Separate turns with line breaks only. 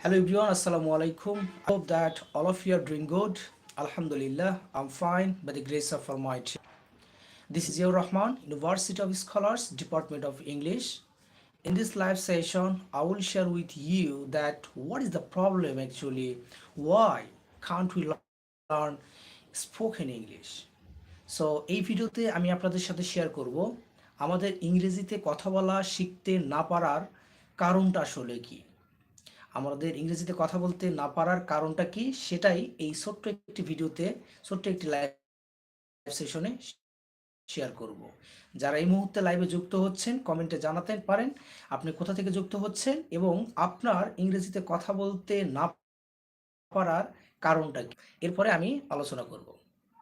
Hello everyone, Assalamu alaikum. I hope that all of you are doing good. Alhamdulillah, I'm fine by the grace of Almighty. This is your Rahman, University of Scholars, Department of English. In this live session, I will share with you that what is the problem actually, why can't we learn spoken English? So এই ভিডিওতে আমি আপনাদের সাথে share করব আমাদের ইংরেজিতে কথা বলা শিখতে না পারার কারণটা আসলে কি। আমাদের ইংরেজিতে কথা বলতে না পারার কারণটা কি সেটাই এই ছোট্ট একটি ভিডিওতে, ছোট্ট একটি লাইভ সেশনে শেয়ার করব। যারা এই মুহূর্তে লাইভে যুক্ত হচ্ছেন কমেন্টে জানাতে পারেন আপনি কোথা থেকে যুক্ত হচ্ছেন এবং আপনার ইংরেজিতে কথা বলতে না পারার কারণটা কি। এরপরে আমি আলোচনা করব।